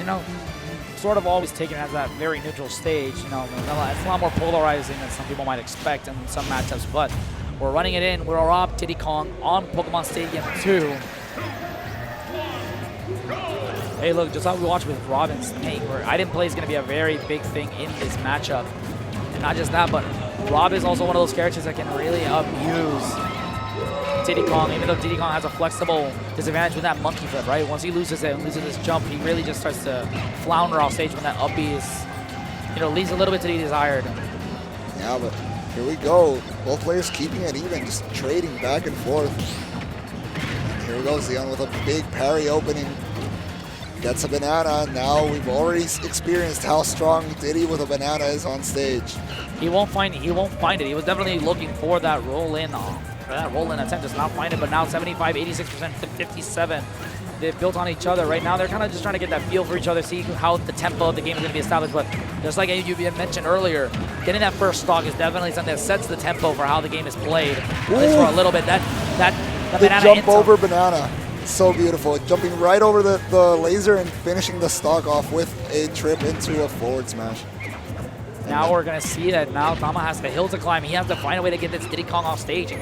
you know, sort of always taken as that very neutral stage. You know, it's a lot more polarizing than some people might expect in some matchups, but we're running it in. We're up Diddy Kong on Pokemon Stadium 2. Hey, look, just like we watched with Rob and Snake, where I didn't play is going to be a very big thing in this matchup. And not just that, but Rob is also one of those characters that can really abuse Diddy Kong, even though Diddy Kong has a flexible disadvantage with that monkey flip, right? Once he loses it and loses his jump, he really just starts to flounder off stage when that up B is, you know, leaves a little bit to be desired. Yeah, but here we go. Both players keeping it even, just trading back and forth. And here we go, Xyxeon with a big parry opening. Gets a banana. Now we've already experienced how strong Diddy with a banana is on stage. He won't find it. He won't find it. He was definitely looking for that roll in. That roll in attempt does not find it, but now 75, 86% to 57. They've built on each other. Right now, they're kind of just trying to get that feel for each other, see how the tempo of the game is going to be established. But just like you mentioned earlier, getting that first stock is definitely something that sets the tempo for how the game is played. At least for a little bit. The jump over banana. So beautiful. Jumping right over the laser and finishing the stock off with a trip into a forward smash. Now we're going to see that now Tama has the hill to climb. He has to find a way to get this Diddy Kong off stage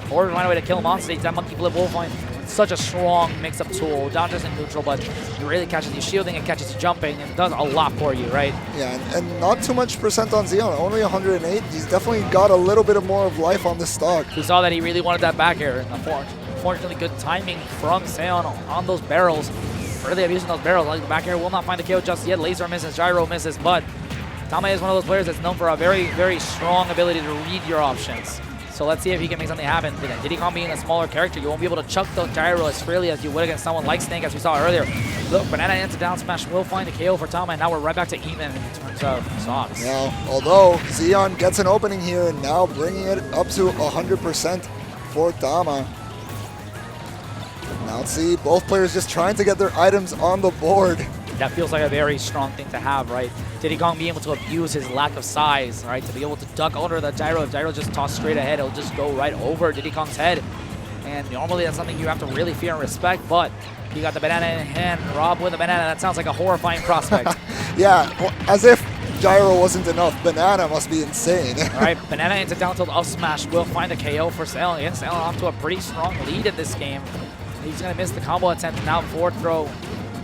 or find a way to kill him on stage. That monkey flip will find such a strong mix-up tool, not just in neutral, but it really catches you shielding, it catches you jumping, and it does a lot for you, right? Yeah, and not too much percent on Xyxeon, only 108. He's definitely got a little bit more of life on this stock. We saw that he really wanted that back air. Unfortunately, good timing from Xyxeon on those barrels. Really abusing those barrels. Like the back air will not find the KO just yet. Laser misses, gyro misses, but Tama is one of those players that's known for a very, very strong ability to read your options. So let's see if he can make something happen. Diddy Kong being a smaller character, you won't be able to chuck the gyro as freely as you would against someone like Snake, as we saw earlier. Look, banana into down smash will find the KO for Tama, and now we're right back to even in terms of stocks. Now, although Xyxeon gets an opening here, and now bringing it up to 100% for Tama. Now let's see, both players just trying to get their items on the board. That feels like a very strong thing to have, right? Diddy Kong being able to abuse his lack of size, right? To be able to duck under the gyro. If gyro just tossed straight ahead, it'll just go right over Diddy Kong's head. And normally that's something you have to really fear and respect, but he got the banana in hand. Rob with the banana, that sounds like a horrifying prospect. Yeah, well, as if gyro wasn't enough. Banana must be insane. All right, banana into down tilt up smash will find the KO for Xyxeon. Yeah, Xyxeon off to a pretty strong lead in this game. He's going to miss the combo attempt. Now forward throw.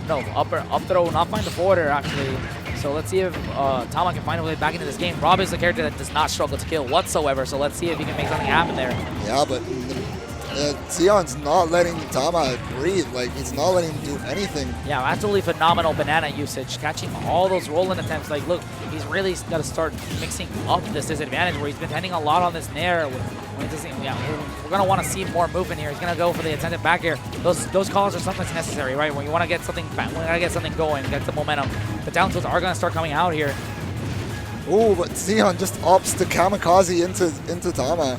No, up throw will not find the forwarder, actually. So let's see if Tama can find a way back into this game. Rob is a character that does not struggle to kill whatsoever, so let's see if he can make something happen there. Yeah, but Xyxeon's not letting Tama breathe. Like, he's not letting him do anything. Yeah, absolutely phenomenal banana usage. Catching all those rolling attempts. Like, look, he's really got to start mixing up this disadvantage where he's been depending a lot on this nair. We're going to want to see more movement here. He's going to go for the attempted back air. Those calls are sometimes necessary, right? When you want to get something back, when you want to get something going, get the momentum. The down tilts are going to start coming out here. Ooh, but Xyxeon just opts to kamikaze into Tama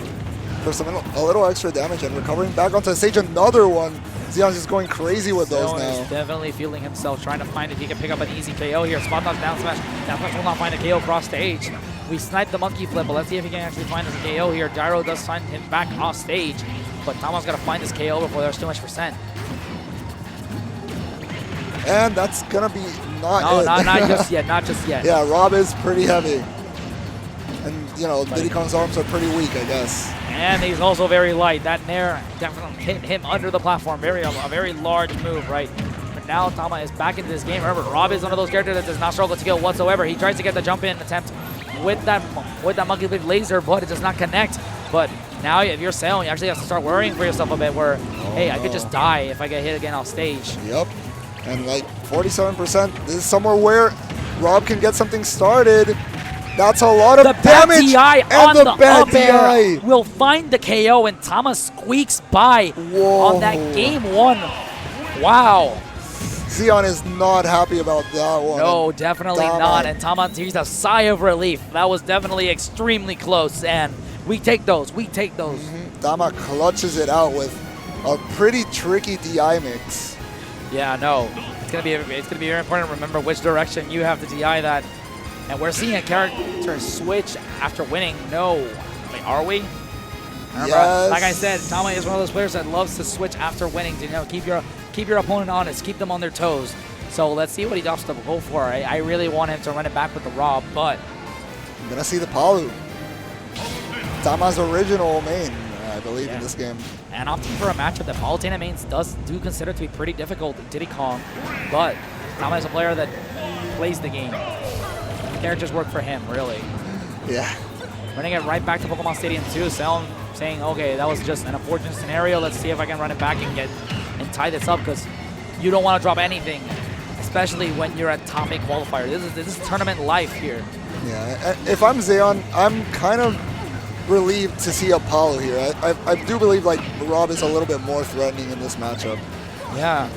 for a little extra damage and recovering back onto the stage. Another one. Xyxeon's just going crazy with those now. He's definitely feeling himself, trying to find if he can pick up an easy KO here. Spot dodge down smash. Down smash will not find a KO cross stage. We sniped the monkey flip, but let's see if he can actually find this KO here. Gyro does send him back off stage, but Tama's got to find this KO before there's too much percent. And that's going to be not it. Not just yet, not just yet. Yeah, Rob is pretty heavy. And, you know, Diddy Kong's arms are pretty weak, I guess. And he's also very light. That nair definitely hit him under the platform. A very large move, right? But now Tama is back into this game. Remember, Rob is one of those characters that does not struggle to kill whatsoever. He tries to get the jump in attempt with that monkey flip laser, but it does not connect. But now if you're Xyxeon, you actually have to start worrying for yourself a bit where, hey, I could just die if I get hit again off stage. Yep. And like 47%, this is somewhere where Rob can get something started. That's a lot of damage. And the bad DI will find the KO, and Tama squeaks by on that game one. Wow. Xyxeon is not happy about that one. No, definitely not. And Tama takes a sigh of relief. That was definitely extremely close, and we take those. We take those. Tama clutches it out with a pretty tricky DI mix. Yeah, no. It's gonna be very important to remember which direction you have to DI that. And we're seeing a character switch after winning. No. Wait, are we? Remember, yes. Like I said, Tama is one of those players that loves to switch after winning to keep your opponent honest, keep them on their toes. So let's see what he opts to go for. I really want him to run it back with the Rob, but I'm going to see the Palu. Tama's original main, I believe, in this game. And opting for a matchup that Palutena mains do consider to be pretty difficult in Diddy Kong, but Tama is a player that plays the game. The characters work for him, really. Yeah. Running it right back to Pokemon Stadium 2, Xyxeon saying, okay, that was just an unfortunate scenario. Let's see if I can run it back and tie this up, because you don't want to drop anything, especially when you're at top 8 qualifier. This is tournament life here. Yeah, if I'm Xyxeon, I'm kind of relieved to see Apollo here. I do believe like Rob is a little bit more threatening in this matchup. Yeah,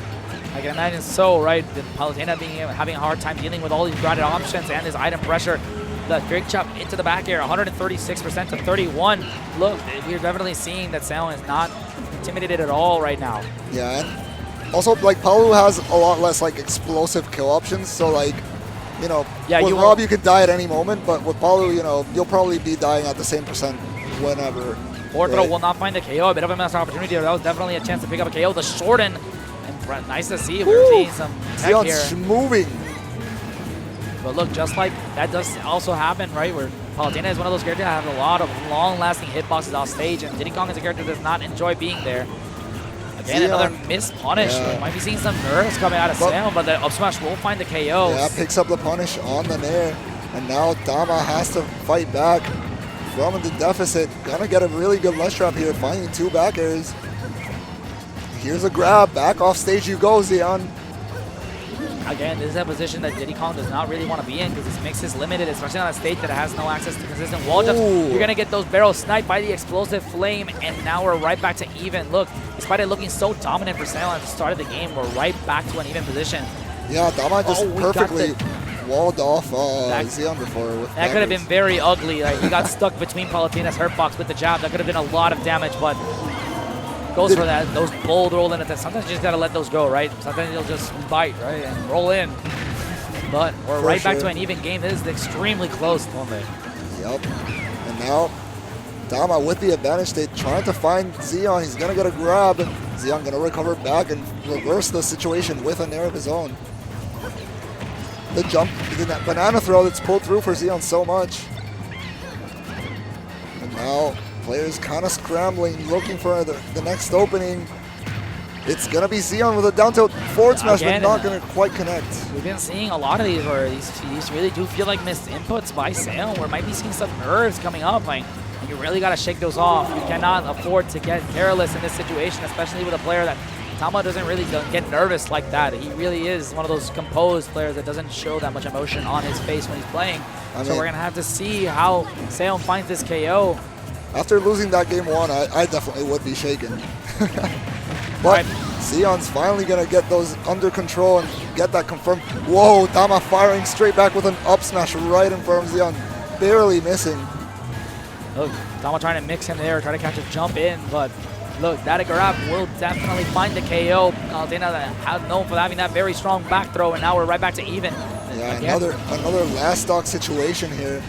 I can imagine so, right? The Palutena having a hard time dealing with all these grounded options and his item pressure. The Drake chop into the back air, 136% to 31. Look, we're definitely seeing that Xyxeon is not intimidated at all right now. Yeah, and also like Palu has a lot less like explosive kill options, so like, you know, with Rob you could die at any moment, but with Palu, you know, you'll probably be dying at the same percent whenever. Ortho will not find the KO. A bit of a missed opportunity there. That was definitely a chance to pick up a KO. The shorten, and nice to see. We're seeing some tech here. Xyxeon's moving. But look, just like that does also happen, right? Where Palutena is one of those characters that have a lot of long-lasting hitboxes off stage, and Diddy Kong is a character that does not enjoy being there. Again, another missed punish. Yeah. We might be seeing some nerves coming out of Xyxeon, but the up smash will find the KO. Yeah, picks up the punish on the nair, and now Tama has to fight back from the deficit. Gonna get a really good ledge trap here, finding 2 back airs. Here's a grab, back off stage you go, Xyxeon. Again, this is a position that Diddy Kong does not really want to be in, because his mix is limited, especially on a stage that has no access to consistent wall jumps. You're going to get those barrels sniped by the explosive flame, and now we're right back to even. Look, despite it looking so dominant for Xyxeon at the start of the game, we're right back to an even position. Yeah, Tama just perfectly walled off Xyxeon before. That could have been very ugly. Like, he got stuck between Palutena's hurtbox with the jab. That could have been a lot of damage, but goes for that. Those bold roll in attacks. Sometimes you just got to let those go, right? Sometimes you'll just bite, right, and roll in. But we're right back to an even game. This is extremely close, Tombe. Yep. And now Tama with the advantage state, trying to find Xyxeon. He's going to get a grab. Xyxeon going to recover back and reverse the situation with a nair of his own. The jump, that banana throw that's pulled through for Xyxeon so much. And now players kind of scrambling, looking for the next opening. It's going to be Xyxeon with a down tilt forward smash, but not going to quite connect. We've been seeing a lot of these where these really do feel like missed inputs by Xyxeon, where might be seeing some nerves coming up. Like, you really got to shake those off. You cannot afford to get careless in this situation, especially with a player that Tama doesn't really get nervous like that. He really is one of those composed players that doesn't show that much emotion on his face when he's playing. So we're going to have to see how Xyxeon finds this KO. After losing that game 1, I definitely would be shaken. But Xyxeon's finally going to get those under control and get that confirmed. Whoa, Tama firing straight back with an up smash right in front of Xyxeon, barely missing. Look, Tama trying to mix him there, try to catch a jump in, but look, that grab will definitely find the KO. Palutena known for having that very strong back throw, and now we're right back to even. Yeah, another last stock situation here.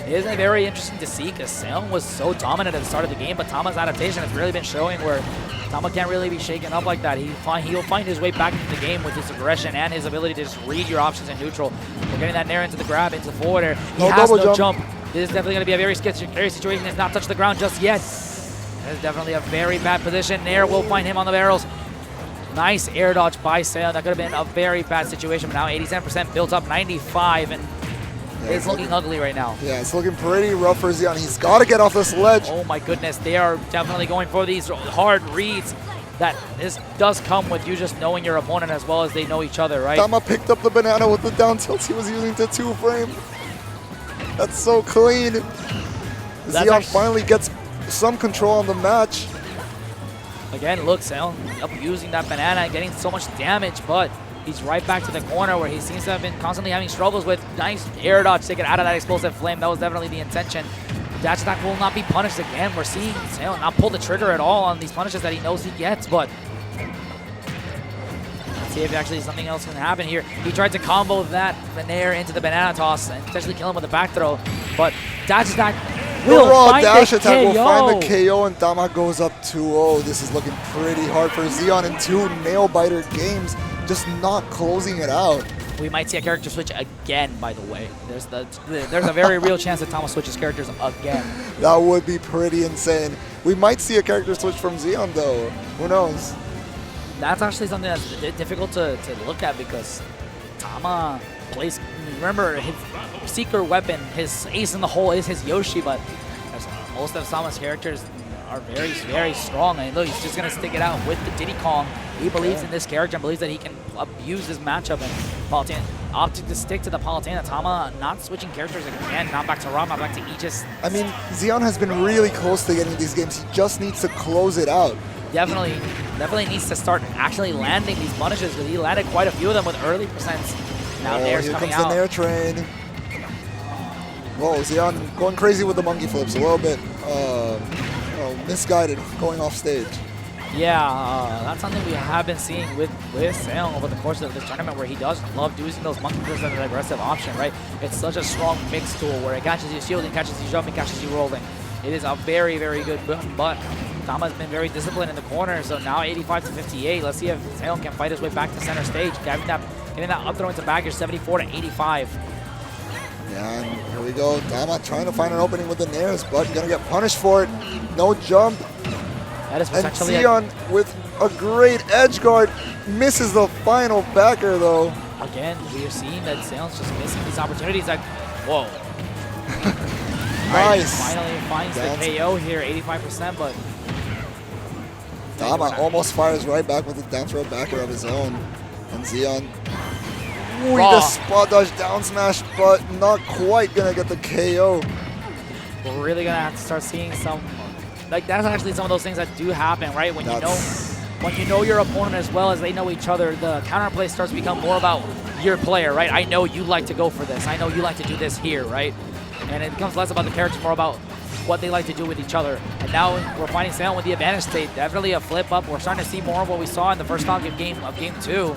It is very interesting to see, because Xyxeon was so dominant at the start of the game, but Tama's adaptation has really been showing where Tama can't really be shaken up like that. He'll find his way back into the game with his aggression and his ability to just read your options in neutral. We're getting that nair into the grab, into forward air. He has no jump. This is definitely going to be a very scary situation. He's not touched the ground just yet. That is definitely a very bad position. Nair will find him on the barrels. Nice air dodge by Xyxeon. That could have been a very bad situation, but now 87% built up, 95, and it's looking ugly right now. Yeah, it's looking pretty rough for Xyxeon. He's got to get off this ledge. Oh my goodness, they are definitely going for these hard reads. That this does come with you just knowing your opponent as well as they know each other, right? Tama picked up the banana with the down tilt he was using to 2-frame. That's so clean. Xyxeon finally gets some control on the match. Again, look, Xyxeon up using that banana and getting so much damage, but he's right back to the corner where he seems to have been constantly having struggles with. Nice air dodge to get out of that explosive flame. That was definitely the intention. Dash attack will not be punished again. We're seeing Xyxeon not pull the trigger at all on these punishes that he knows he gets, but let's see if actually something else can happen here. He tried to combo that nair into the banana toss and potentially kill him with a back throw, but dash attack will find dash attack will find the KO, and Tama goes up 2-0. This is looking pretty hard for Xyxeon in 2 nail biter games. just not closing it out. We might see a character switch again, by the way. There's a very real chance that Tama switches characters again. That would be pretty insane. We might see a character switch from Xyxeon, though. Who knows? That's actually something that's difficult to look at because Tama plays. Remember, his secret weapon, his ace in the hole is his Yoshi, but most of Tama's characters are very, very strong. And look, he's just going to stick it out with the Diddy Kong. He believes in this character and believes that he can abuse this matchup. And Palutena opted to stick to the Palutena. Tama not switching characters again. Not back to Rob, not back to Aegis. I mean, Xyxeon has been really close to getting these games. He just needs to close it out. Definitely needs to start actually landing these punishes because he landed quite a few of them with early percents. Now Nair's here coming comes out. the Nair train. Whoa, Xyxeon going crazy with the monkey flips a little bit. Misguided going off stage. Yeah, that's something we have been seeing with Xyxeon over the course of this tournament, where he does love using those monkey flips as an aggressive option, right? It's such a strong mix tool where it catches you shielding, catches you jumping, catches you rolling. It is a very, very good boon, but Tama's been very disciplined in the corner, so now 85 to 58. Let's see if Xyxeon can fight his way back to center stage, getting that up throw into back here, 74 to 85. Yeah, and here we go. Tama trying to find an opening with the Nairs, but gonna get punished for it. No jump. That is And potentially Xyxeon with a great edge guard misses the final backer though. Again, we are seeing that Xyxeon's just missing these opportunities. Like, whoa. Nice. Finally finds the KO here, 85%, but Tama almost fires right back with a down throw backer of his own. And Xyxeon, the spot dodge down smash, but not quite gonna get the KO. We're really gonna have to start seeing some, like, that's actually some of those things that do happen, right? When you know your opponent as well as they know each other, the counterplay starts to become more about your player, right? I know you like to go for this. I know you like to do this here, right? And it becomes less about the characters, more about what they like to do with each other. And now we're finding Xyxeon with the advantage state. Definitely a flip up. We're starting to see more of what we saw in the first round of game 2,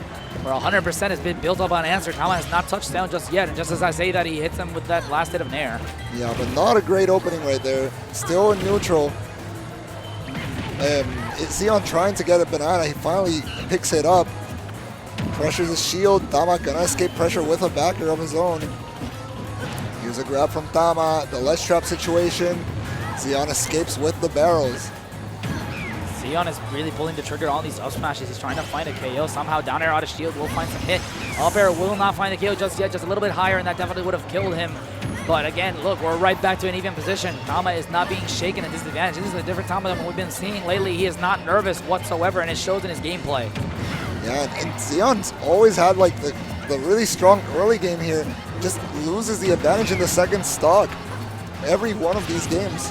where 100% has been built up on answer. Tama has not touched Xyxeon just yet. And just as I say that, he hits him with that last hit of Nair. Yeah, but not a great opening right there. Still in neutral. Xyxeon trying to get a banana. He finally picks it up. Pressures his shield. Tama gonna escape pressure with a backer of his own. Here's a grab from Tama. The ledge trap situation. Xyxeon escapes with the barrels. Xyxeon is really pulling the trigger on these up smashes. He's trying to find a KO. Somehow down air out of shield will find some hit. Up air will not find a KO just yet. Just a little bit higher, and that definitely would have killed him. But again, look, we're right back to an even position. Tama is not being shaken at disadvantage. This is a different Tama than what we've been seeing lately. He is not nervous whatsoever, and it shows in his gameplay. Yeah, and Xyxeon's always had like the really strong early game here. Just loses the advantage in the second stock every one of these games.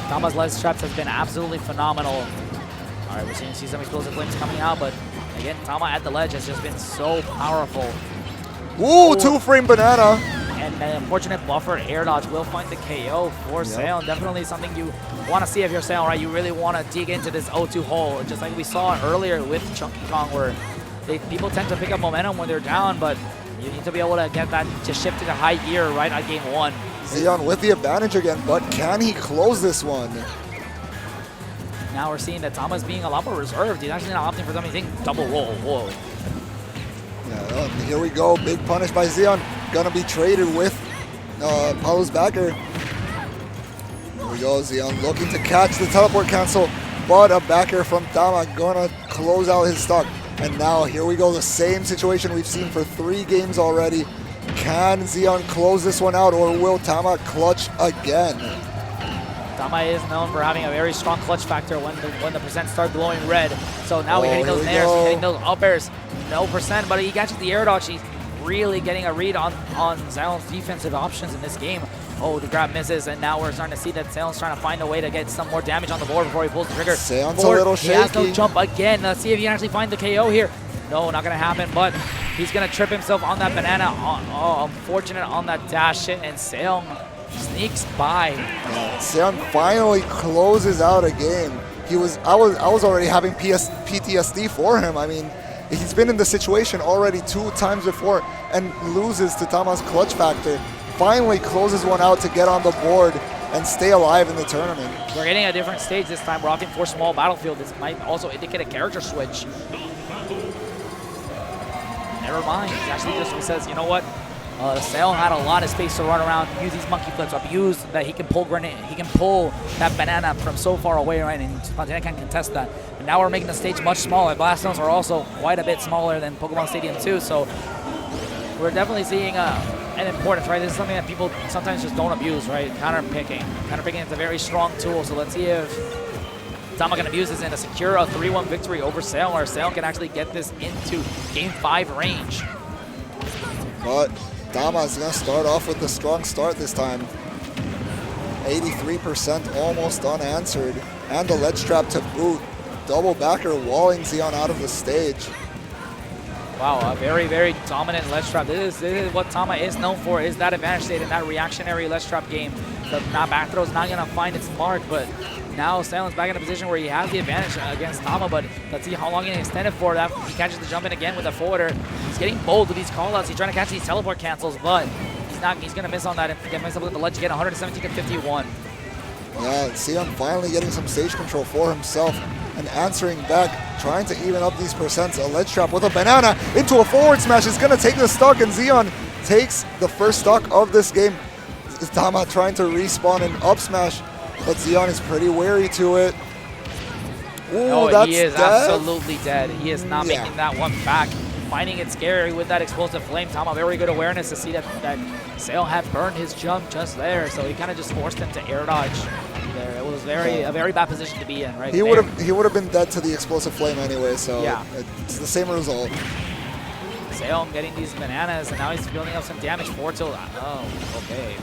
Tama's ledge traps has been absolutely phenomenal. All right, we're seeing some explosive flames coming out, but again, Tama at the ledge has just been so powerful. Ooh, two-frame banana. And an unfortunate buffered air dodge will find the KO for Xyxeon. Definitely something you want to see if you're Xyxeon, right? You really want to dig into this 0-2 hole, just like we saw earlier with Chunky Kong, where people tend to pick up momentum when they're down, but you need to be able to get that to shift into high gear right at game 1. Xyxeon with the advantage again, but can he close this one? Now we're seeing that Tama's being a lot more reserved. He's actually not opting for something double roll. Whoa. Yeah, here we go. Big punish by Xyxeon. Gonna be traded with Palu's backer. Here we go. Xyxeon looking to catch the teleport cancel, but a backer from Tama gonna close out his stock. And now here we go. The same situation we've seen for 3 games already. Can Xyxeon close this one out, or will Tama clutch again? Tama is known for having a very strong clutch factor when the percents start glowing red. So now we're hitting those nairs, we're hitting those up airs. No percent, but he catches the air dodge. He's really getting a read on Xyxeon's defensive options in this game. Oh, the grab misses, and now we're starting to see that Xyxeon's trying to find a way to get some more damage on the board before he pulls the trigger. Xyxeon's a little shaky. He has no jump again. Let's see if he can actually find the KO here. No, not going to happen, but he's going to trip himself on that banana. Oh, unfortunate on that dash hit, and Xyxeon sneaks by. Xyxeon finally closes out a game. I was already having PTSD for him. I mean, he's been in the situation already 2 times before and loses to Tama's clutch factor. Finally closes one out to get on the board and stay alive in the tournament. We're getting a different stage this time. We're opting for small battlefield. This might also indicate a character switch. never mind. He actually just says, you know what? Xyxeon had a lot of space to run around, use these monkey flips, abuse that he can pull that banana from so far away, right? And Palutena can't contest that. But now we're making the stage much smaller. Blast zones are also quite a bit smaller than Pokemon Stadium 2, so we're definitely seeing an importance, right? This is something that people sometimes just don't abuse, right? Counter picking. Counter picking is a very strong tool, so let's see if Tama can abuse this and to secure a 3-1 victory over Xyxeon, or Xyxeon can actually get this into Game 5 range. But Tama is going to start off with a strong start this time. 83% almost unanswered. And the ledge trap to boot. Double backer walling Xyxeon out of the stage. Wow, a very, very dominant ledge trap. This is what Tama is known for, is that advantage state in that reactionary ledge trap game. The back throw is not going to find its mark, but now Xyxeon's back in a position where he has the advantage against Tama, but let's see how long he can extend it for. That he catches the jump in again with a forwarder. He's getting bold with these callouts. He's trying to catch these teleport cancels, but he's going to miss on that and get messed up with the ledge again, 117 to 51. Yeah, Xyxeon finally getting some stage control for himself and answering back, trying to even up these percents. A ledge trap with a banana into a forward smash is going to take the stock, and Xyxeon takes the first stock of this game. Tama trying to respawn an up smash, but Xyxeon is pretty wary to it. Ooh, no, he is dead. Absolutely dead. He is not making that one back. Finding it scary with that explosive flame. Tama, very good awareness to see that Xyxeon had burned his jump just there, so he kind of just forced him to air dodge there. It was a very bad position to be in, right? He would have been dead to the explosive flame anyway, so yeah, it's the same result. Xyxeon getting these bananas, and now he's building up some damage for tilt. Oh, okay.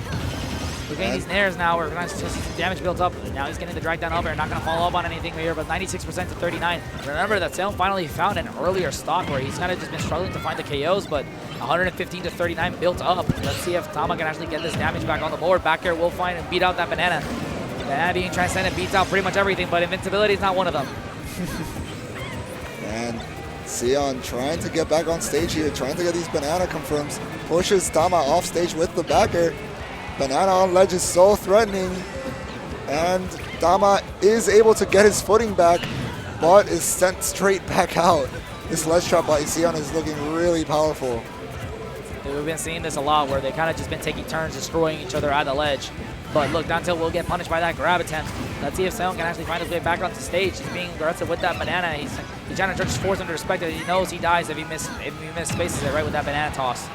We're getting these nairs now. We're going to see some damage built up. Now he's getting the drag down up air. Not going to follow up on anything here, but 96% to 39. Remember that Xyxeon finally found an earlier stock where he's kind of just been struggling to find the KOs, but 115 to 39 built up. Let's see if Tama can actually get this damage back on the board. Back air will find and beat out that banana. Banana being transcendent beats out pretty much everything, but invincibility is not one of them. And Xyxeon trying to get back on stage here, trying to get these banana confirms. Pushes Tama off stage with the back air. Banana on ledge is so threatening, and Tama is able to get his footing back, but is sent straight back out. This ledge trap by Xyxeon is looking really powerful. We've been seeing this a lot, where they kind of just been taking turns destroying each other at the ledge. But look, down tilt will get punished by that grab attempt. Let's see if Xyxeon can actually find his way back onto stage. He's being aggressive with that banana. He's trying to just force him to respect it. He knows he dies if he spaces it right with that banana toss.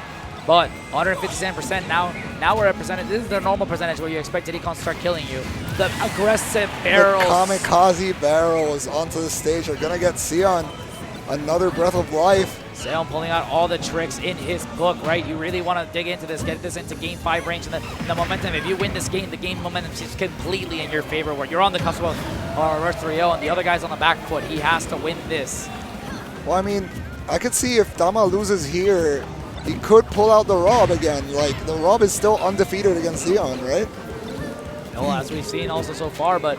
But 157% now we're at percentage. This is the normal percentage where you expect Diddy to start killing you. The aggressive barrels. The kamikaze barrels onto the stage are going to get Xyxeon another breath of life. Xyxeon pulling out all the tricks in his book, right? You really want to dig into this, get this into Game 5 range, and the momentum. If you win this game, the game momentum is completely in your favor, where you're on the cusp of a reverse 3-0, and the other guy's on the back foot. He has to win this. Well, I mean, I could see if Tama loses here, he could pull out the Rob again. Like, the Rob is still undefeated against Xyxeon, right? No, as we've seen also so far, but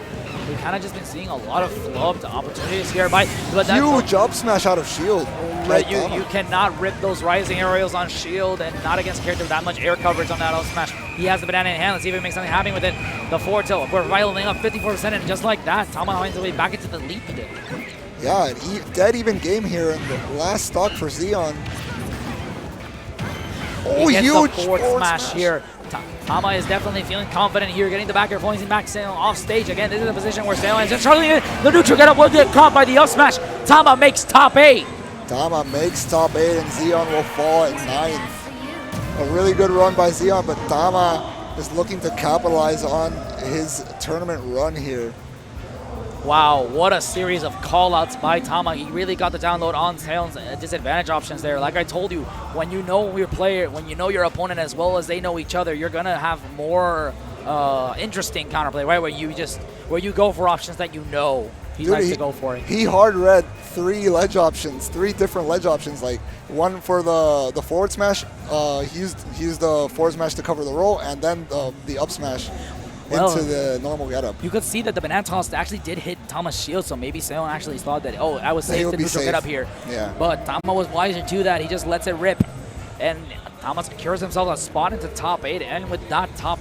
we've kind of just been seeing a lot of flubbed opportunities here. But huge up smash out of shield. Right, you cannot rip those rising aerials on shield, and not against a character with that much air coverage on that up smash. He has the banana in hand. Let's see if he makes something happen with it. The forward tilt, we're rivaling up 54%, and just like that, Tama finds his way back into the lead. Yeah, dead even game here in the last stock for Xyxeon. Oh, huge forward smash here. Tama is definitely feeling confident here, getting the back air, falling back Xyxeon off stage. Again, this is a position where Xyxeon is just struggling. The neutral getup will get caught by the up smash. Tama makes top 8. Tama makes top 8, and Xyxeon will fall at 9th. A really good run by Xyxeon, but Tama is looking to capitalize on his tournament run here. Wow, what a series of callouts by Tama. He really got the download on Xyxeon's disadvantage options there. Like I told you, when you know your player, when you know your opponent as well as they know each other, you're gonna have more interesting counterplay, right? Where you go for options that you know he likes to go for it. He hard read 3 different ledge options. Like one for the forward smash, he used the forward smash to cover the roll, and then the up smash into the normal getup. You could see that the banana toss actually did hit Tama's shield, so maybe Xyxeon actually thought that, oh, I was safe to neutral getup here. Yeah. But Tama was wiser to that. He just lets it rip. And Tama secures himself a spot into top 8, and with that top